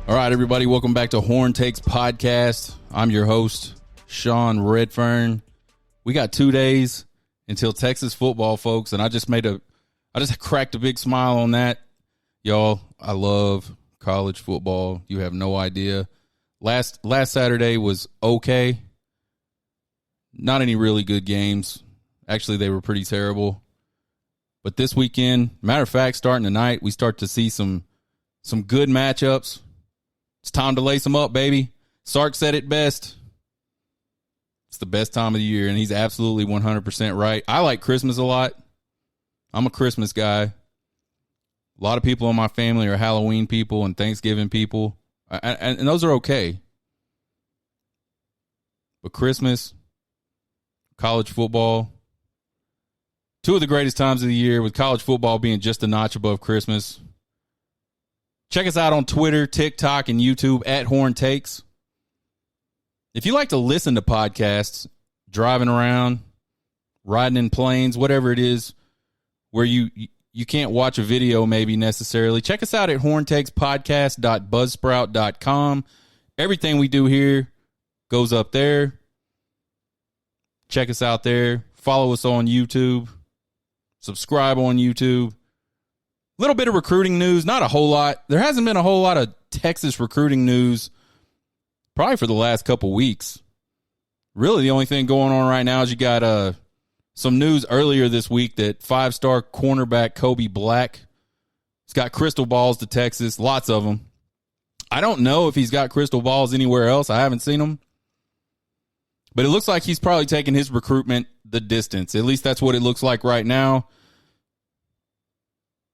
All right, everybody, welcome back to Horn Takes Podcast. I'm your host, Sean Redfern. We got 2 days until Texas football, folks, and I just cracked a big smile on that. Y'all, I love college football. You have no idea. Last Saturday was okay. Not any really good games. Actually, they were pretty terrible. But this weekend, matter of fact, starting tonight, we start to see some good matchups. It's time to lace them up, baby. Sark said it best. It's the best time of the year, and he's absolutely 100% right. I like Christmas a lot. I'm a Christmas guy. A lot of people in my family are Halloween people and Thanksgiving people, and those are okay. But Christmas, college football, two of the greatest times of the year, with college football being just a notch above Christmas. Check us out on Twitter, TikTok, and YouTube at Horn Takes. If you like to listen to podcasts, driving around, riding in planes, whatever it is, where you can't watch a video maybe necessarily, check us out at horntakespodcast.buzzsprout.com. Everything we do here goes up there. Check us out there. Follow us on YouTube. Subscribe on YouTube. Little bit of recruiting news, not a whole lot. There hasn't been a whole lot of Texas recruiting news probably for the last couple weeks. Really, the only thing going on right now is you got some news earlier this week that 5-star cornerback Kobe Black has got crystal balls to Texas, lots of them. I don't know if he's got crystal balls anywhere else. I haven't seen them. But it looks like he's probably taking his recruitment the distance. At least that's what it looks like right now.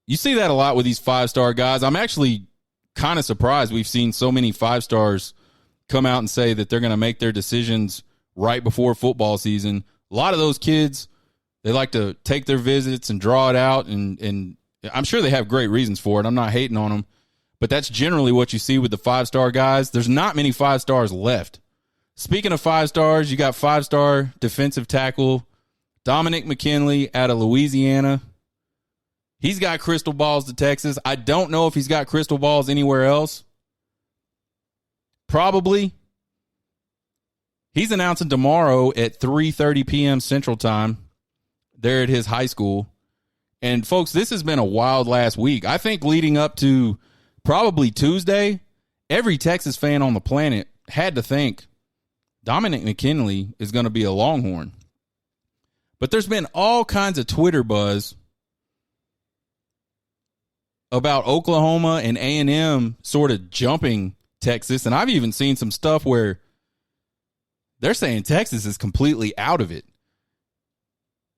You see that a lot with these 5-star guys. I'm actually kind of surprised we've seen so many 5-stars come out and say that they're going to make their decisions right before football season. A lot of those kids, they like to take their visits and draw it out, and I'm sure they have great reasons for it. I'm not hating on them, but that's generally what you see with the 5-star guys. There's not many 5-stars left. Speaking of 5-stars, you got 5-star defensive tackle Dominic McKinley out of Louisiana. He's got crystal balls to Texas. I don't know if he's got crystal balls anywhere else. Probably. He's announcing tomorrow at 3:30 p.m. Central Time there at his high school. And, folks, this has been a wild last week. I think leading up to probably Tuesday, every Texas fan on the planet had to think Dominic McKinley is going to be a Longhorn. But there's been all kinds of Twitter buzz about Oklahoma and A&M sort of jumping Texas. And I've even seen some stuff where they're saying Texas is completely out of it.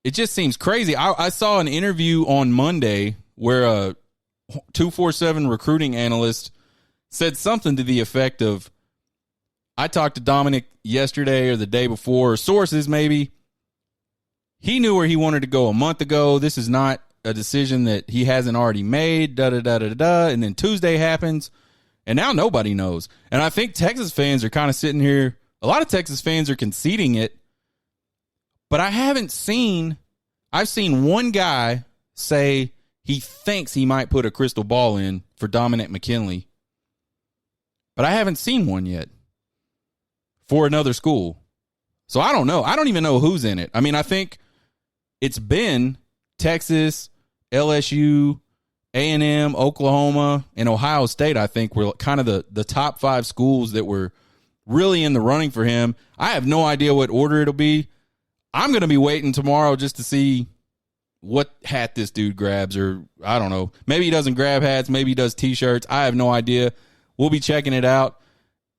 It just seems crazy. I saw an interview on Monday where a 247 recruiting analyst said something to the effect of, I talked to Dominic yesterday or the day before, or sources maybe. He knew where he wanted to go a month ago. This is not a decision that he hasn't already made, and then Tuesday happens, and now nobody knows. And I think Texas fans are kind of sitting here, a lot of Texas fans are conceding it, but I've seen one guy say he thinks he might put a crystal ball in for Dominic McKinley, but I haven't seen one yet for another school. So I don't know. I don't even know who's in it. I mean, I think it's been Texas, LSU, A&M, Oklahoma, and Ohio State, I think, were kind of the top 5 schools that were really in the running for him. I have no idea what order it'll be. I'm going to be waiting tomorrow just to see what hat this dude grabs, or I don't know. Maybe he doesn't grab hats. Maybe he does T-shirts. I have no idea. We'll be checking it out.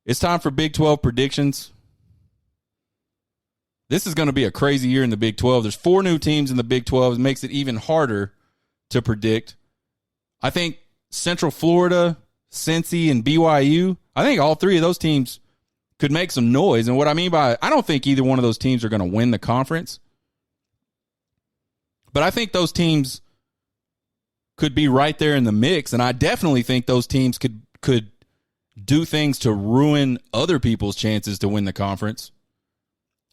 It's time for Big 12 predictions. This is going to be a crazy year in the Big 12. There's 4 new teams in the Big 12. It makes it even harder to predict. I think Central Florida, Cincy, and BYU, I think all 3 of those teams could make some noise. And what I mean by, I don't think either one of those teams are going to win the conference. But I think those teams could be right there in the mix. And I definitely think those teams could do things to ruin other people's chances to win the conference.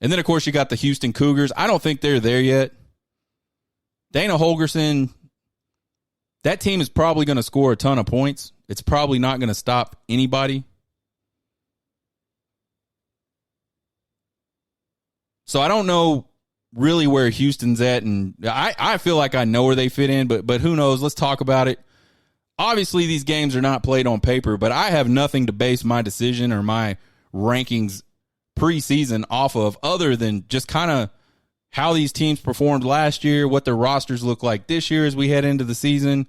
And then, of course, you got the Houston Cougars. I don't think they're there yet. Dana Holgorsen, that team is probably going to score a ton of points. it's probably not going to stop anybody. So I don't know really where Houston's at, and I feel like I know where they fit in, but who knows? Let's talk about it. Obviously, these games are not played on paper, but I have nothing to base my decision or my rankings preseason off of other than just kind of how these teams performed last year, what their rosters look like this year as we head into the season.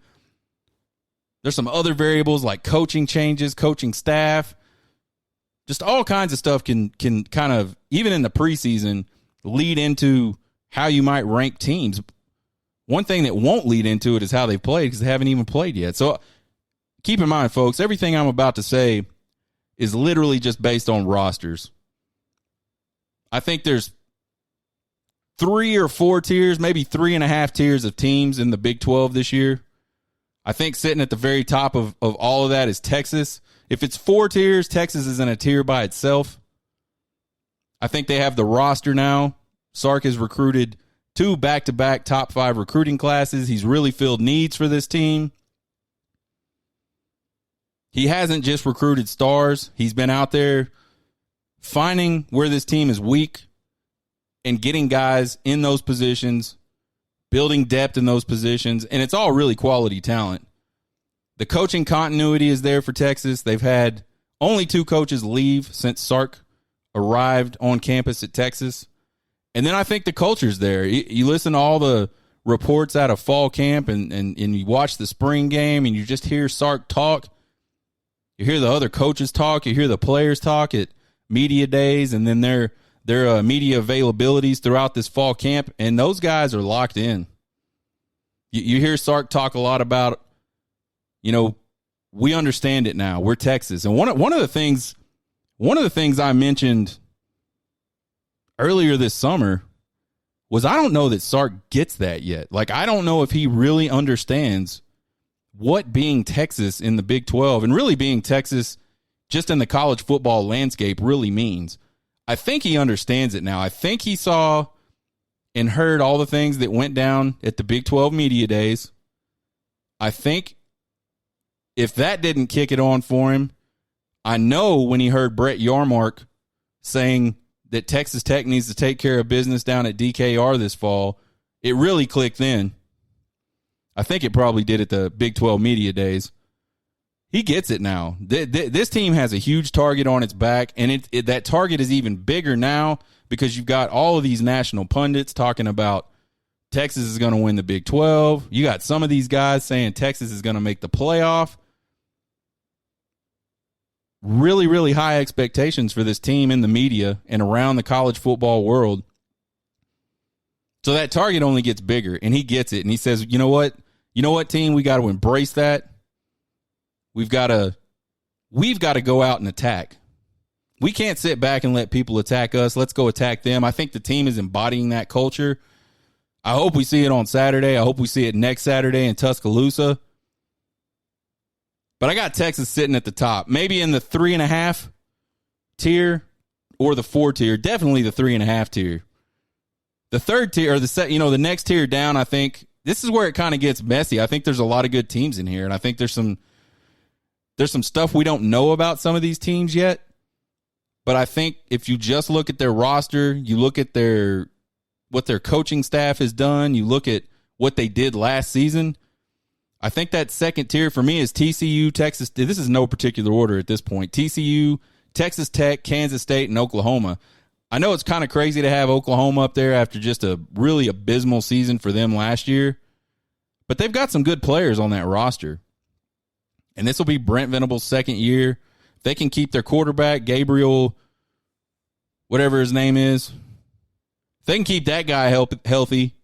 There's some other variables like coaching changes, coaching staff, just all kinds of stuff can kind of, even in the preseason, lead into how you might rank teams. One thing that won't lead into it is how they've played because they haven't even played yet. So keep in mind, folks, everything I'm about to say is literally just based on rosters. I think there's 3 or 4 tiers, maybe 3.5 tiers of teams in the Big 12 this year. I think sitting at the very top of all of that is Texas. If it's 4 tiers, Texas is in a tier by itself. I think they have the roster now. Sark has recruited 2 back-to-back top 5 recruiting classes. He's really filled needs for this team. He hasn't just recruited stars. He's been out there finding where this team is weak and getting guys in those positions, building depth in those positions, and it's all really quality talent. The coaching continuity is there for Texas. They've had only 2 coaches leave since Sark arrived on campus at Texas. And then I think the culture's there. You listen to all the reports out of fall camp and you watch the spring game and you just hear Sark talk. You hear the other coaches talk. You hear the players talk at media days and then their media availabilities throughout this fall camp. And those guys are locked in. You hear Sark talk a lot about, we understand it now. We're Texas. And one of the things I mentioned earlier this summer was I don't know that Sark gets that yet. Like, I don't know if he really understands what being Texas in the Big 12 and really being Texas just in the college football landscape really means. I think he understands it now. I think he saw and heard all the things that went down at the Big 12 media days. I think if that didn't kick it on for him, I know when he heard Brett Yarmark saying that Texas Tech needs to take care of business down at DKR this fall, it really clicked then. I think it probably did at the Big 12 media days. He gets it now. This team has a huge target on its back, and that target is even bigger now because you've got all of these national pundits talking about Texas is going to win the Big 12. You got some of these guys saying Texas is going to make the playoff. Really, really high expectations for this team in the media and around the college football world. So that target only gets bigger, and he gets it, and he says, you know what, team, we got to embrace that. We've got to go out and attack. We can't sit back and let people attack us. Let's go attack them. I think the team is embodying that culture. I hope we see it on Saturday. I hope we see it next Saturday in Tuscaloosa. But I got Texas sitting at the top, maybe in the 3.5 tier or the 4 tier. Definitely the 3.5 tier. The 3rd tier or the next tier down, I think this is where it kind of gets messy. I think there's a lot of good teams in here, and I think there's some stuff we don't know about some of these teams yet. But I think if you just look at their roster, you look at what their coaching staff has done, you look at what they did last season, I think that 2nd tier for me is TCU, Texas. This is no particular order at this point. TCU, Texas Tech, Kansas State, and Oklahoma. I know it's kind of crazy to have Oklahoma up there after just a really abysmal season for them last year, but they've got some good players on that roster. And this will be Brent Venable's 2nd year. If they can keep their quarterback, Gabriel, whatever his name is, if they can keep that guy healthy,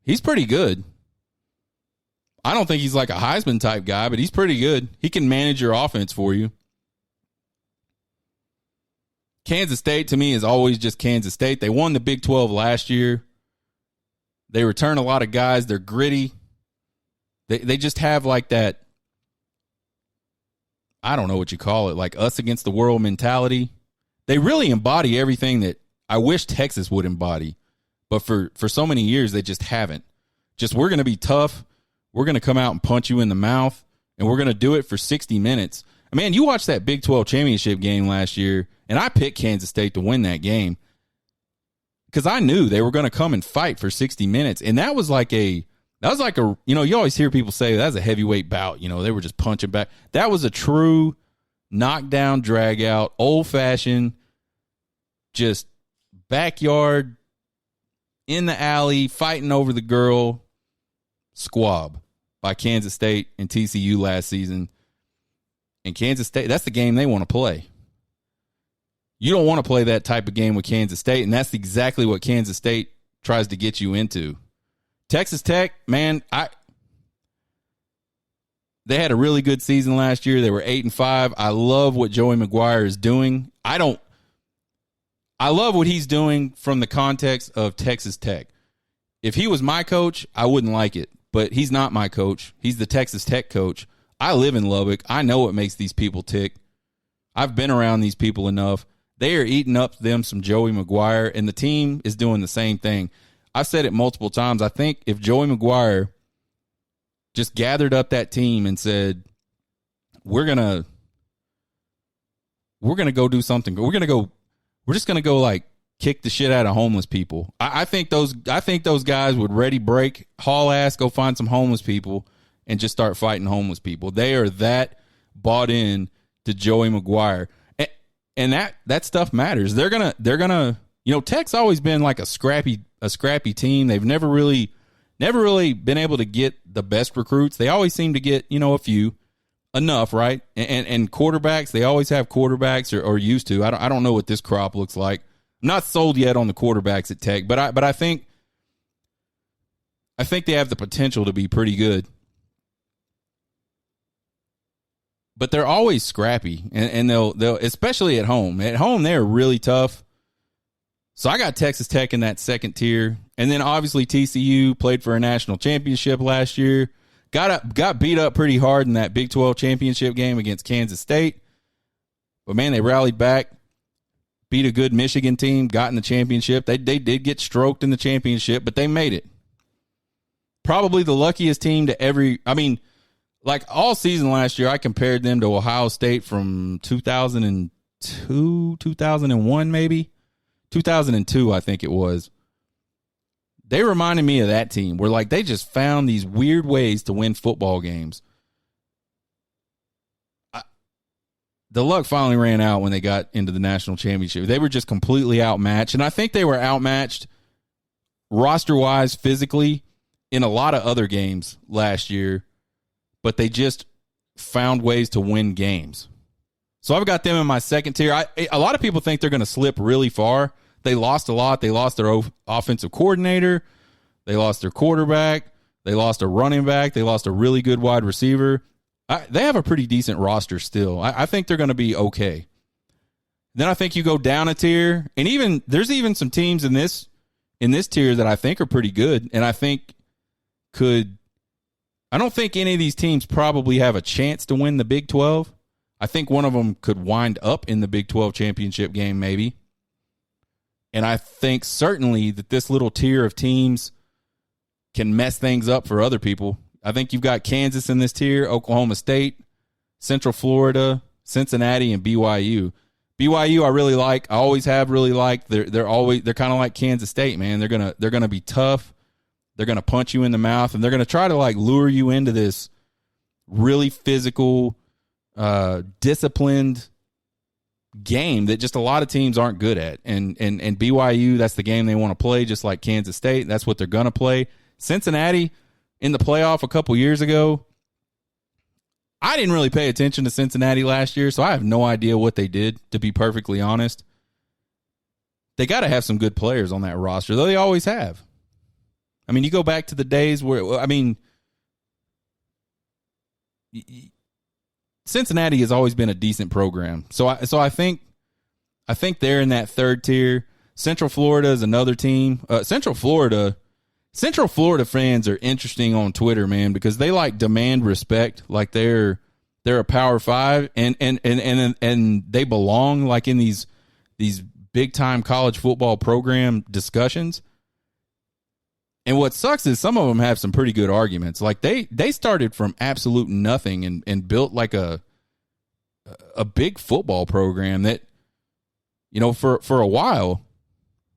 he's pretty good. I don't think he's like a Heisman type guy, but he's pretty good. He can manage your offense for you. Kansas State, to me, is always just Kansas State. They won the Big 12 last year. They return a lot of guys. They're gritty. They just have like that, I don't know what you call it, like us against the world mentality. They really embody everything that I wish Texas would embody. But for so many years, they just haven't. Just, we're going to be tough. We're going to come out and punch you in the mouth, and we're going to do it for 60 minutes. Man, you watched that Big 12 championship game last year, and I picked Kansas State to win that game because I knew they were going to come and fight for 60 minutes. And that was like a, you always hear people say that's a heavyweight bout. They were just punching back. That was a true knockdown, drag out, old fashioned, just backyard, in the alley, fighting over the girl squab by Kansas State and TCU last season. And Kansas State, that's the game they want to play. You don't want to play that type of game with Kansas State, and that's exactly what Kansas State tries to get you into. Texas Tech, man, they had a really good season last year. They were 8-5. I love what Joey McGuire is doing. I love what he's doing from the context of Texas Tech. If he was my coach, I wouldn't like it, but he's not my coach. He's the Texas Tech coach. I live in Lubbock. I know what makes these people tick. I've been around these people enough. They are eating up them some Joey McGuire, and the team is doing the same thing. I've said it multiple times. I think if Joey McGuire just gathered up that team and said, we're gonna go do something. We're just gonna go like kick the shit out of homeless people. I think those guys would ready break, haul ass, go find some homeless people and just start fighting homeless people. They are that bought in to Joey McGuire. And that stuff matters. They're gonna Tech's always been like a scrappy team. They've never really been able to get the best recruits. They always seem to get, a few, enough, right? And quarterbacks, they always have quarterbacks or used to. I don't know what this crop looks like. I'm not sold yet on the quarterbacks at Tech, but I think they have the potential to be pretty good. But they're always scrappy, and they'll especially at home. At home, they're really tough. So I got Texas Tech in that second tier, and then obviously TCU played for a national championship last year. Got beat up pretty hard in that Big 12 championship game against Kansas State, but man, they rallied back, beat a good Michigan team, got in the championship. They did get stroked in the championship, but they made it. Probably the luckiest team to every. I mean. Like all season last year, I compared them to Ohio State from 2002, 2001, maybe 2002. I think it was. They reminded me of that team where like they just found these weird ways to win football games. The luck finally ran out when they got into the national championship. They were just completely outmatched. And I think they were outmatched roster-wise, physically, in a lot of other games last year. But they just found ways to win games. So I've got them in my second tier. A lot of people think they're going to slip really far. They lost a lot. They lost their offensive coordinator. They lost their quarterback. They lost a running back. They lost a really good wide receiver. They have a pretty decent roster still. I think they're going to be okay. Then I think you go down a tier, and there's even some teams in this tier that I think are pretty good, and I think could. I don't think any of these teams probably have a chance to win the Big 12. I think one of them could wind up in the Big 12 championship game, maybe. And I think certainly that this little tier of teams can mess things up for other people. I think you've got Kansas in this tier, Oklahoma State, Central Florida, Cincinnati, and BYU. BYU I really like. I always have really liked. They're kind of like Kansas State, man. They're gonna be tough. They're going to punch you in the mouth, and they're going to try to like lure you into this really physical, disciplined game that just a lot of teams aren't good at. And BYU, that's the game they want to play, just like Kansas State. That's what they're going to play. Cincinnati in the playoff a couple years ago, I didn't really pay attention to Cincinnati last year, so I have no idea what they did, to be perfectly honest. They got to have some good players on that roster, though they always have. I mean, you go back to the days where, I mean, Cincinnati has always been a decent program. So I think they're in that third tier. Central Florida is another team. Central Florida fans are interesting on Twitter, man, because they like demand respect, like they're a Power Five, and they belong like in these big time college football program discussions. And what sucks is some of them have some pretty good arguments. Like they started from absolute nothing and built like a big football program that, you know, for a while,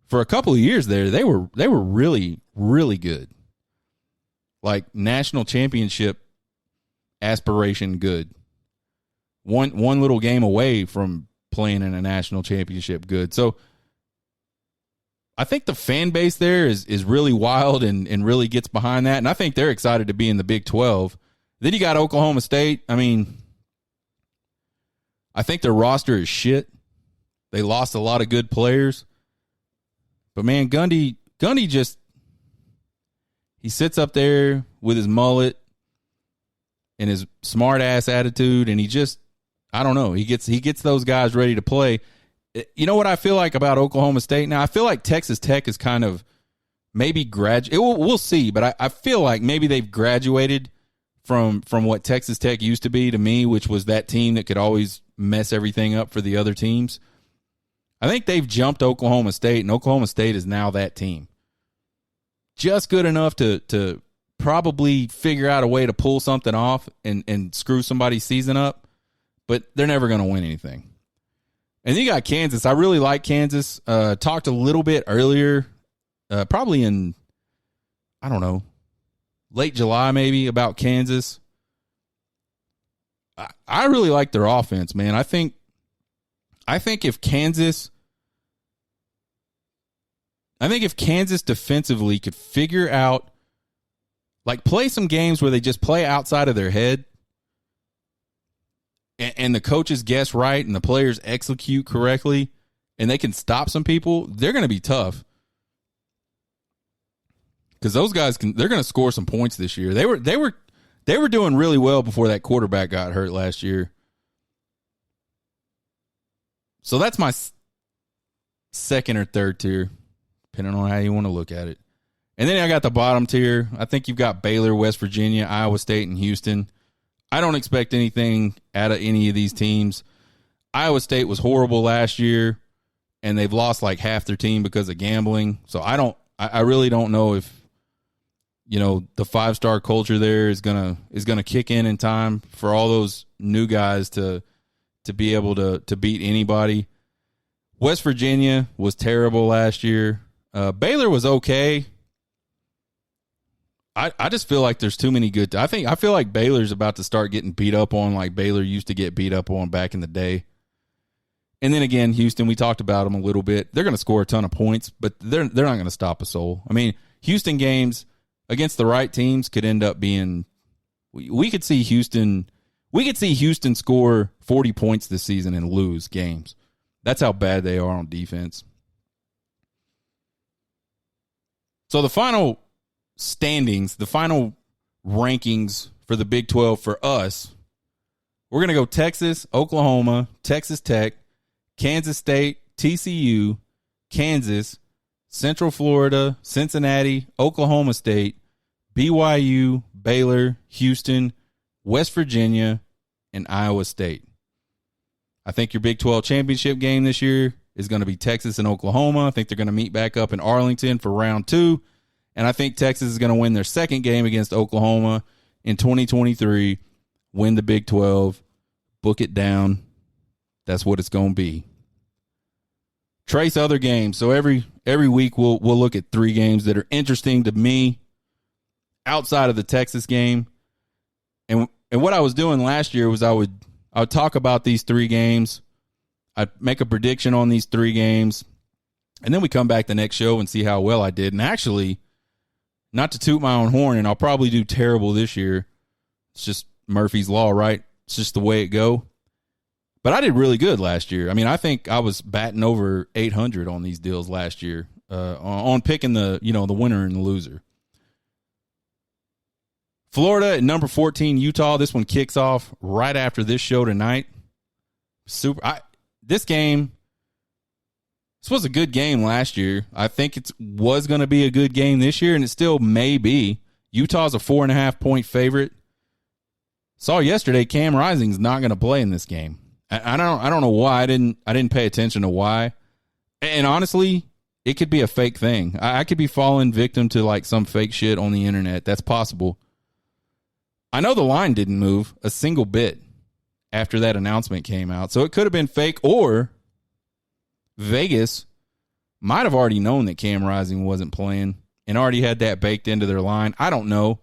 for a couple of years there, they were really, really good. Like national championship aspiration good. One little game away from playing in a national championship good. So I think the fan base there is really wild and really gets behind that. And I think they're excited to be in the Big 12. Then you got Oklahoma State. I mean, I think their roster is shit. They lost a lot of good players. But, man, Gundy just – he sits up there with his mullet and his smart-ass attitude, and he just – I don't know. He gets those guys ready to play. You know what I feel like about Oklahoma State now? I feel like Texas Tech is kind of maybe we'll see, but I feel like maybe they've graduated from what Texas Tech used to be to me, which was that team that could always mess everything up for the other teams. I think they've jumped Oklahoma State, and Oklahoma State is now that team. Just good enough to probably figure out a way to pull something off and screw somebody's season up, but they're never going to win anything. And then you got Kansas. I really like Kansas. Talked a little bit earlier, probably in, I don't know, late July maybe, about Kansas. I really like their offense, man. I think if Kansas defensively could figure out, like, play some games where they just play outside of their head and the coaches guess right and the players execute correctly and they can stop some people, they're going to be tough. Because those guys they're going to score some points this year. They were doing really well before that quarterback got hurt last year. So that's my second or third tier, depending on how you want to look at it. And then I got the bottom tier. I think you've got Baylor, West Virginia, Iowa State, and Houston. I don't expect anything out of any of these teams. Iowa State was horrible last year, and they've lost like half their team because of gambling. So I really don't know if, you know, the 5-star culture there is gonna kick in time for all those new guys to be able to beat anybody. West Virginia was terrible last year. Baylor was okay. I just feel like there's too many good. I feel like Baylor's about to start getting beat up on like Baylor used to get beat up on back in the day. And then again, Houston, we talked about them a little bit. They're going to score a ton of points, but they're not going to stop a soul. I mean, Houston games against the right teams could end up being. We could see Houston score 40 points this season and lose games. That's how bad they are on defense. So the final standings, the final rankings for the Big 12 for us, we're going to go Texas, Oklahoma, Texas Tech, Kansas State, TCU, Kansas, Central Florida, Cincinnati, Oklahoma State, BYU, Baylor, Houston, West Virginia, and Iowa State. I think your Big 12 championship game this year is going to be Texas and Oklahoma. I think they're going to meet back up in Arlington for round 2. And I think Texas is going to win their second game against Oklahoma in 2023, win the Big 12, book it down. That's what it's going to be. Trace other games. So every week we'll look at 3 games that are interesting to me outside of the Texas game. And what I was doing last year was I would talk about these 3 games. I'd make a prediction on these 3 games. And then we come back the next show and see how well I did. And actually, not to toot my own horn, and I'll probably do terrible this year. It's just Murphy's Law, right? It's just the way it go. But I did really good last year. I mean, I think I was batting over 800 on these deals last year on picking the winner and the loser. Florida at number 14, Utah. This one kicks off right after this show tonight. This was a good game last year. I think it was going to be a good game this year, and it still may be. Utah's a 4.5-point favorite. Saw yesterday Cam Rising's not going to play in this game. I don't know why. I didn't pay attention to why. And honestly, it could be a fake thing. I could be falling victim to like some fake shit on the internet. That's possible. I know the line didn't move a single bit after that announcement came out. So it could have been fake, or Vegas might have already known that Cam Rising wasn't playing and already had that baked into their line. I don't know.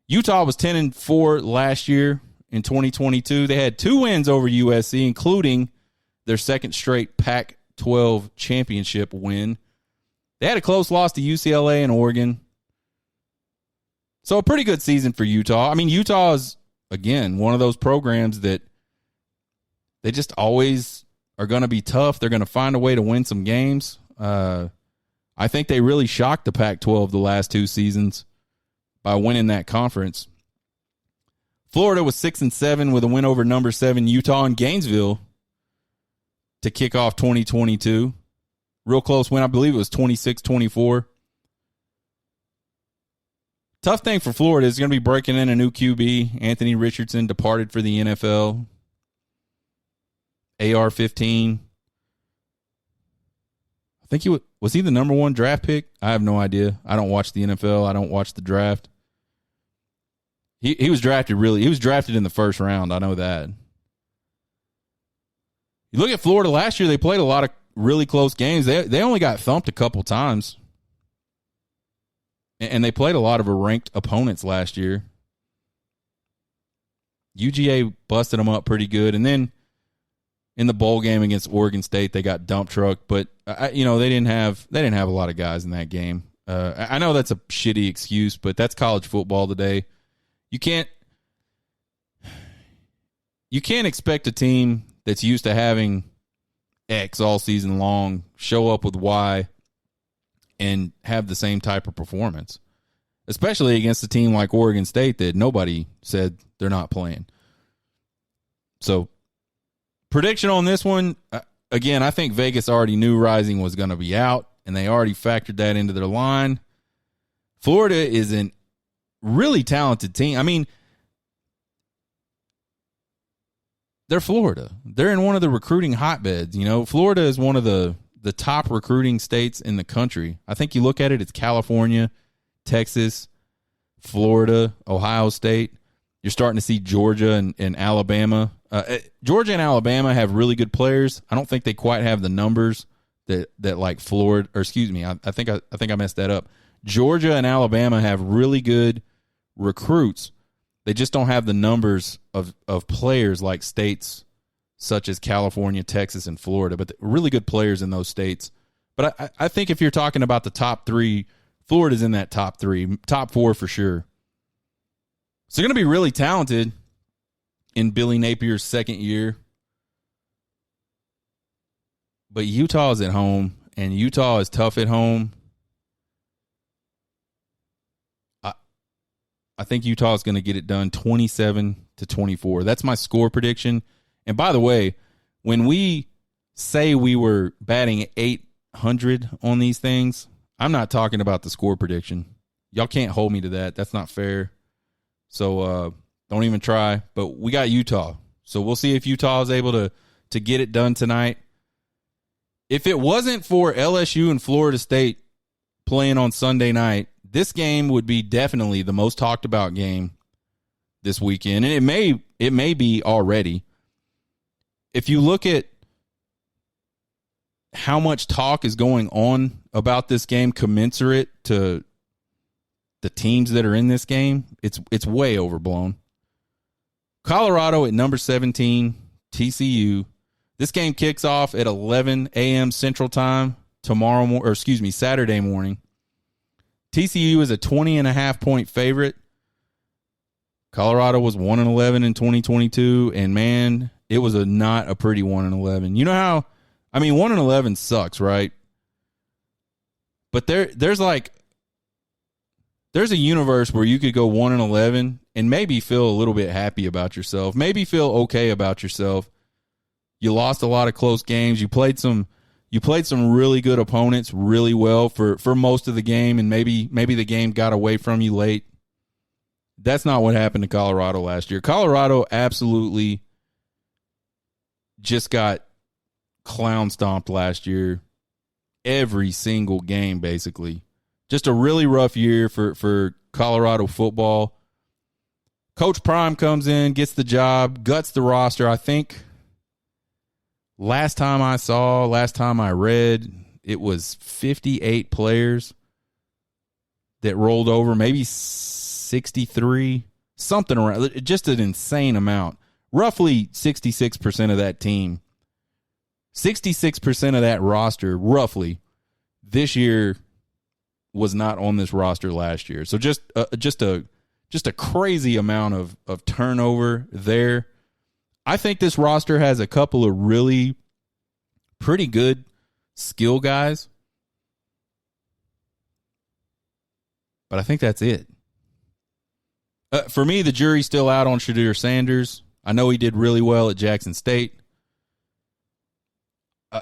Utah was 10-4 last year in 2022. They had 2 wins over USC, including their second straight Pac-12 championship win. They had a close loss to UCLA and Oregon. So a pretty good season for Utah. I mean, Utah is, again, one of those programs that they just always are going to be tough. They're going to find a way to win some games. I think they really shocked the Pac-12 the last 2 seasons by winning that conference. Florida was 6-7 with a win over number 7 Utah in Gainesville to kick off 2022. Real close win. I believe it was 26-24. Tough thing for Florida is going to be breaking in a new QB. Anthony Richardson departed for the NFL. AR-15. I think was he the number 1 draft pick? I have no idea. I don't watch the NFL. I don't watch the draft. He was drafted he was drafted in the first round. I know that. You look at Florida last year, they played a lot of really close games. They only got thumped a couple times. And they played a lot of ranked opponents last year. UGA busted them up pretty good. And then in the bowl game against Oregon State, they got dump trucked, but they didn't have a lot of guys in that game. I know that's a shitty excuse, but that's college football today. You can't expect a team that's used to having X all season long show up with Y and have the same type of performance, especially against a team like Oregon State that nobody said they're not playing. So, prediction on this one, again, I think Vegas already knew Rising was going to be out, and they already factored that into their line. Florida is a really talented team. I mean, they're Florida. They're in one of the recruiting hotbeds. You know, Florida is one of the top recruiting states in the country. I think you look at it, it's California, Texas, Florida, Ohio State. You're starting to see Georgia and Alabama. Georgia and Alabama have really good players. I don't think they quite have the numbers that like Florida, or excuse me, I think I messed that up. Georgia and Alabama have really good recruits. They just don't have the numbers of players like states such as California, Texas, and Florida, but really good players in those states. But I think if you're talking about the top 3, Florida's in that top 3, top 4 for sure. So they're going to be really talented in Billy Napier's second year. But Utah is at home, and Utah is tough at home. I think Utah is going to get it done 27-24. That's my score prediction. And by the way, when we say we were batting 800 on these things, I'm not talking about the score prediction. Y'all can't hold me to that. That's not fair. So don't even try. But we got Utah. So we'll see if Utah is able to get it done tonight. If it wasn't for LSU and Florida State playing on Sunday night, this game would be definitely the most talked about game this weekend. And it may be already. If you look at how much talk is going on about this game commensurate to the teams that are in this game, it's way overblown. Colorado at number 17, TCU. This game kicks off at 11 a.m. Central Time Saturday morning. TCU is a 20.5-point favorite. Colorado was 1-11 in 2022, and man, it was not a pretty 1-11. You know how, 1-11 sucks, right? But there's a universe where you could go 1-11 and maybe feel a little bit happy about yourself, maybe feel okay about yourself. You lost a lot of close games. You played some really good opponents really well for most of the game, and maybe the game got away from you late. That's not what happened to Colorado last year. Colorado absolutely just got clown stomped last year. every single game, basically. Just a really rough year for Colorado football. Coach Prime comes in, gets the job, guts the roster. I think last time I read, it was 58 players that rolled over, maybe 63, something around, just an insane amount. Roughly 66% of that team, 66% of that roster, roughly, this year was not on this roster last year. So just a crazy amount of turnover there. I think this roster has a couple of really pretty good skill guys, but I think that's it. For me, the jury's still out on Shedeur Sanders. I know he did really well at Jackson State.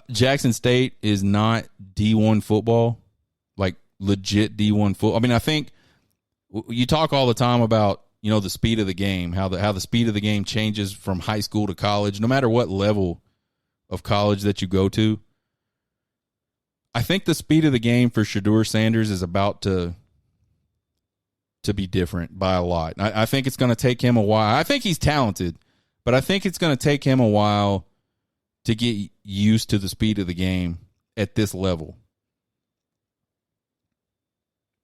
Jackson State is not D1 football, like legit D1 football. I mean, I think you talk all the time about, you know, the speed of the game, how the speed of the game changes from high school to college, no matter what level of college that you go to. I think the speed of the game for Shedeur Sanders is about to be different by a lot. I think it's going to take him a while. I think he's talented, but I think it's going to take him a while to get used to the speed of the game at this level.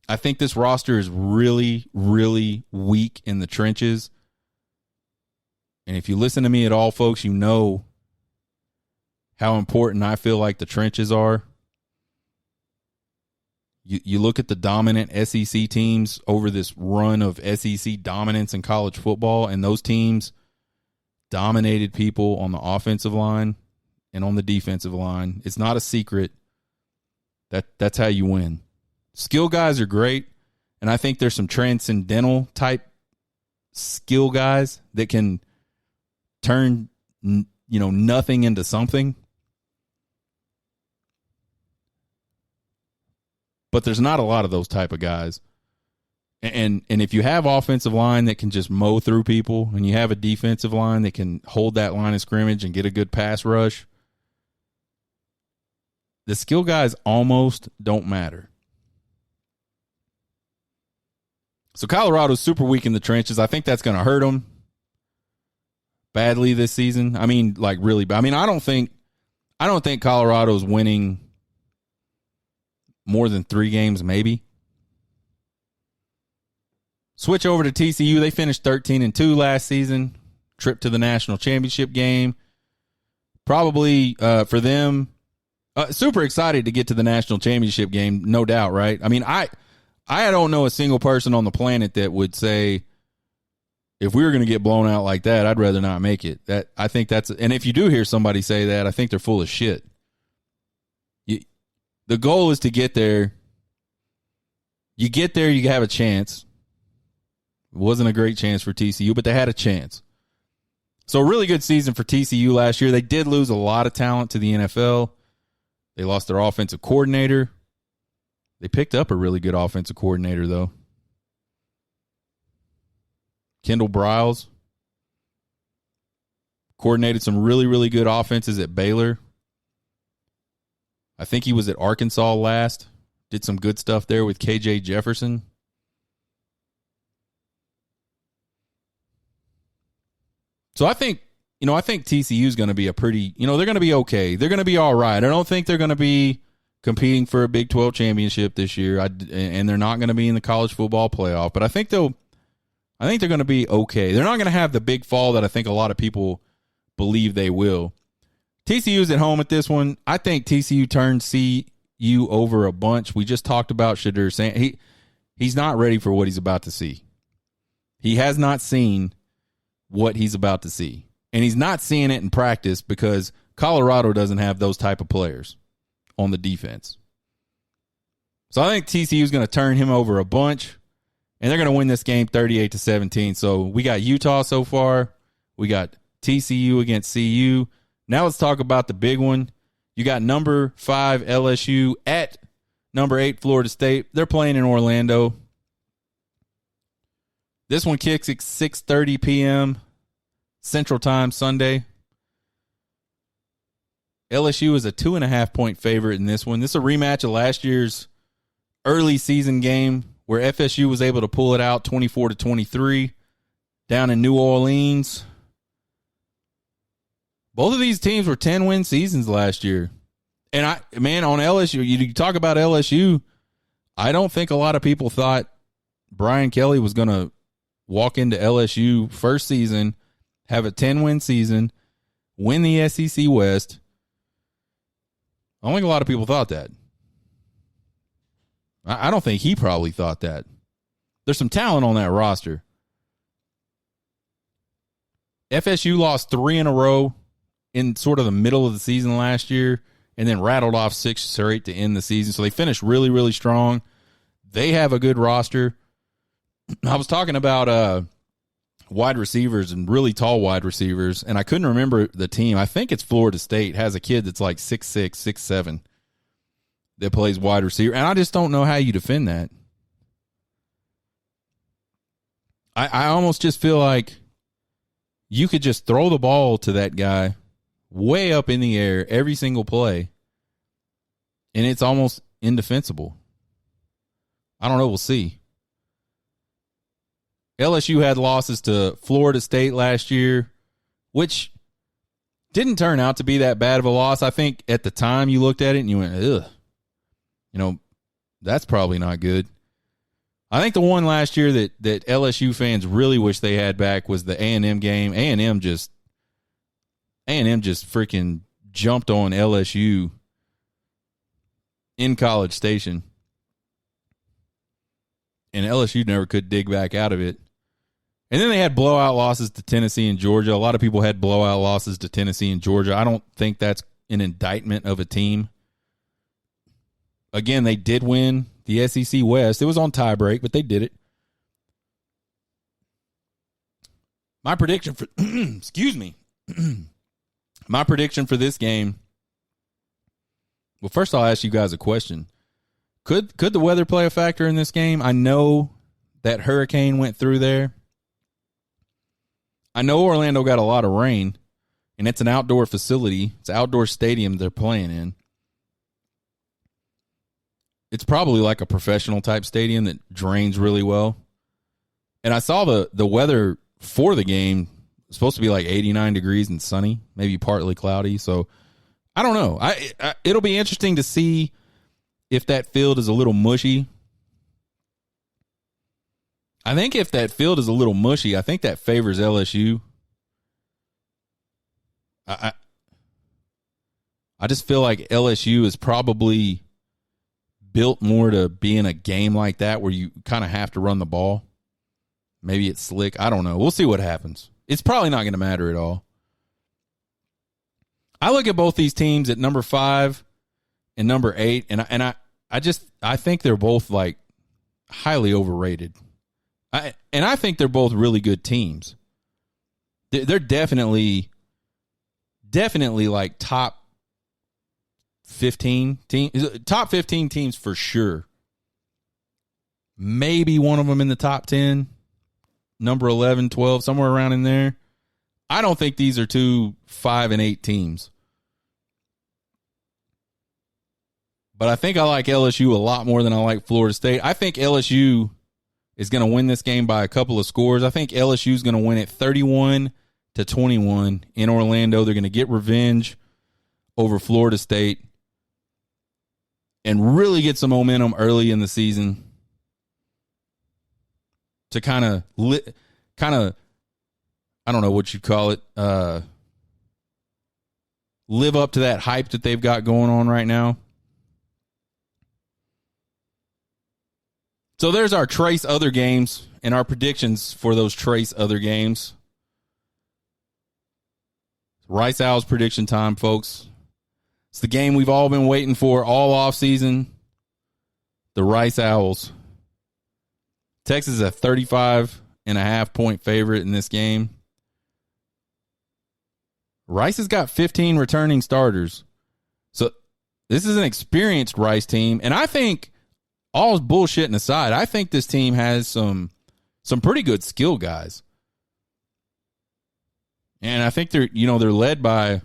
I think this roster is really, really weak in the trenches. And if you listen to me at all, folks, you know how important I feel like the trenches are. You look at the dominant SEC teams over this run of SEC dominance in college football, and those teams dominated people on the offensive line and on the defensive line. It's not a secret. That's how you win. Skill guys are great, and I think there's some transcendental type skill guys that can turn, you know, nothing into something. But there's not a lot of those type of guys. And if you have offensive line that can just mow through people, and you have a defensive line that can hold that line of scrimmage and get a good pass rush, the skill guys almost don't matter. So Colorado's super weak in the trenches. I think that's going to hurt them badly this season. I mean, like really bad. I mean, I don't think Colorado's winning more than 3 games, maybe. Switch over to TCU. They finished 13-2 last season. Trip to the national championship game. Probably for them, super excited to get to the national championship game, no doubt, right? I mean, I don't know a single person on the planet that would say, if we were going to get blown out like that, I'd rather not make it. I think that's, and if you do hear somebody say that, I think they're full of shit. The goal is to get there. You get there, you have a chance. It wasn't a great chance for TCU, but they had a chance. So a really good season for TCU last year. They did lose a lot of talent to the NFL. They lost their offensive coordinator. They picked up a really good offensive coordinator, though. Kendall Briles coordinated some really, really good offenses at Baylor. I think he was at Arkansas last. Did some good stuff there with KJ Jefferson. So I think TCU is going to be a pretty, they're going to be okay. They're going to be all right. I don't think they're going to be competing for a Big 12 championship this year, and they're not going to be in the college football playoff. But I think they're going to be okay. They're not going to have the big fall that I think a lot of people believe they will. TCU's at home at this one. I think TCU turned CU over a bunch. We just talked about Shedeur Sanders. He's not ready for what he's about to see. He has not seen what he's about to see. And he's not seeing it in practice because Colorado doesn't have those type of players on the defense. So I think TCU is going to turn him over a bunch, and they're going to win this game 38-17. So we got Utah so far. We got TCU against CU. Now let's talk about the big one. You got number 5 LSU at number 8 Florida State. They're playing in Orlando. This one kicks at 6:30 p.m. Central Time Sunday. LSU is a 2.5-point favorite in this one. This is a rematch of last year's early season game where FSU was able to pull it out 24-23 down in New Orleans. Both of these teams were 10-win seasons last year. And on LSU, you talk about LSU, I don't think a lot of people thought Brian Kelly was going to walk into LSU first season, have a 10-win season, win the SEC West. I don't think a lot of people thought that. I don't think he probably thought that. There's some talent on that roster. FSU lost 3 in a row in sort of the middle of the season last year and then rattled off 6 or 8 to end the season. So they finished really, really strong. They have a good roster. I was talking about wide receivers and really tall wide receivers, and I couldn't remember the team. I think it's Florida State has a kid that's like 6'6", 6'7", that plays wide receiver, and I just don't know how you defend that. I almost just feel like you could just throw the ball to that guy way up in the air every single play, and it's almost indefensible. I don't know. We'll see. LSU had losses to Florida State last year, which didn't turn out to be that bad of a loss. I think at the time you looked at it and you went, ugh, that's probably not good. I think the one last year that LSU fans really wish they had back was the A&M game. A&M just freaking jumped on LSU in College Station. And LSU never could dig back out of it. And then they had blowout losses to Tennessee and Georgia. A lot of people had blowout losses to Tennessee and Georgia. I don't think that's an indictment of a team. Again, they did win the SEC West. It was on tiebreak, but they did it. My prediction for excuse me. My prediction for this game. Well, first I'll ask you guys a question. Could the weather play a factor in this game? I know that hurricane went through there. I know Orlando got a lot of rain, and it's an outdoor facility. It's an outdoor stadium they're playing in. It's probably like a professional type stadium that drains really well. And I saw the weather for the game. It's supposed to be like 89 degrees and sunny, maybe partly cloudy. So I don't know. It'll be interesting to see if that field is a little mushy. I think if that field is a little mushy, I think that favors LSU. I just feel like LSU is probably built more to be in a game like that where you kind of have to run the ball. Maybe it's slick. I don't know. We'll see what happens. It's probably not going to matter at all. I look at both these teams at number 5 and number 8, and I think they're both like highly overrated. I think they're both really good teams. They're definitely like top 15 teams, top 15 teams for sure. Maybe one of them in the top 10, number 11, 12, somewhere around in there. I don't think these are 2 5 and 8 teams. But I think I like LSU a lot more than I like Florida State. I think LSU is going to win this game by a couple of scores. I think LSU is going to win it 31-21 in Orlando. They're going to get revenge over Florida State and really get some momentum early in the season to kind of, I don't know what you'd call it, live up to that hype that they've got going on right now. So there's our Trace other games and our predictions for those Trace other games. Rice Owls prediction time, folks. It's the game we've all been waiting for all offseason. The Rice Owls. Texas is a 35.5-point favorite in this game. Rice has got 15 returning starters. So this is an experienced Rice team. And I think, all bullshitting aside, I think this team has some pretty good skill guys. And I think they're led by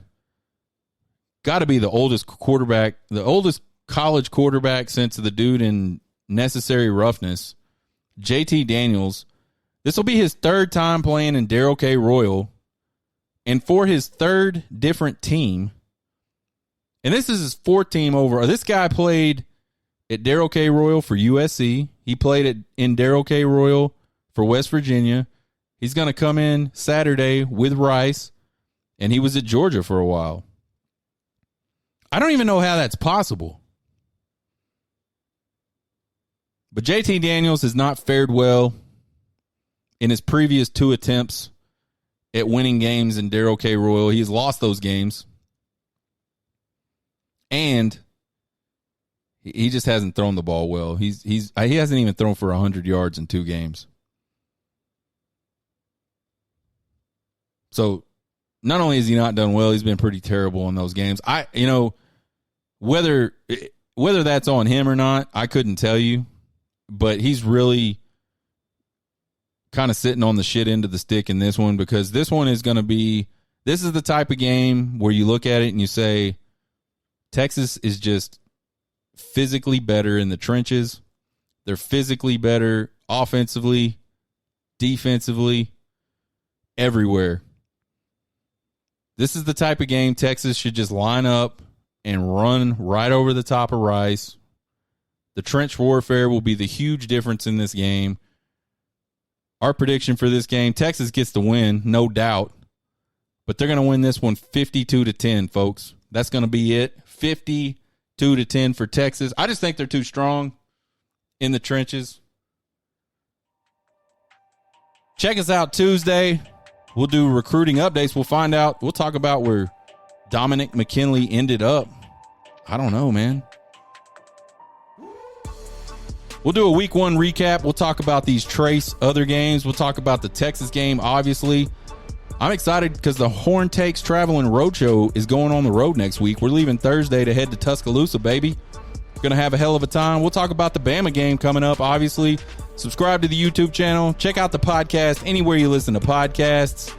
got to be the oldest college quarterback since the dude in Necessary Roughness, JT Daniels. This will be his third time playing in Darrell K. Royal, and for his third different team. And this is his fourth team over. This guy played at Darrell K. Royal for USC. He played in Darrell K. Royal for West Virginia. He's going to come in Saturday with Rice, and he was at Georgia for a while. I don't even know how that's possible. But JT Daniels has not fared well in his previous 2 attempts at winning games in Darrell K. Royal. He has lost those games. And he just hasn't thrown the ball well. He hasn't even thrown for 100 yards in 2 games. So not only has he not done well, he's been pretty terrible in those games. Whether that's on him or not, I couldn't tell you. But he's really kind of sitting on the shit end of the stick in this one, because this one is going to be, this is the type of game where you look at it and you say, Texas is just physically better in the trenches. They're physically better offensively, defensively, everywhere. This is the type of game Texas should just line up and run right over the top of Rice. The trench warfare will be the huge difference in this game. Our prediction for this game, Texas gets the win, no doubt. But they're going to win this one 52-10, folks. That's going to be it. 52-10 for Texas. I just think they're too strong in the trenches. Check us out Tuesday. We'll do recruiting updates. We'll find out. We'll talk about where Dominic McKinley ended up. I don't know, man. We'll do a week 1 recap. We'll talk about these Trace other games. We'll talk about the Texas game, obviously. I'm excited because the Horn Takes Travel and Roadshow is going on the road next week. We're leaving Thursday to head to Tuscaloosa, baby. Going to have a hell of a time. We'll talk about the Bama game coming up, obviously. Subscribe to the YouTube channel. Check out the podcast anywhere you listen to podcasts.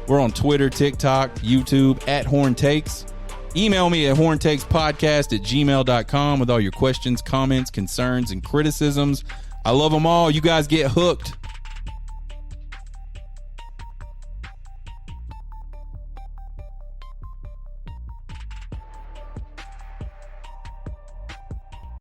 We're on Twitter, TikTok, YouTube, at Horn Takes. Email me at horntakespodcast@gmail.com with all your questions, comments, concerns, and criticisms. I love them all. You guys get hooked.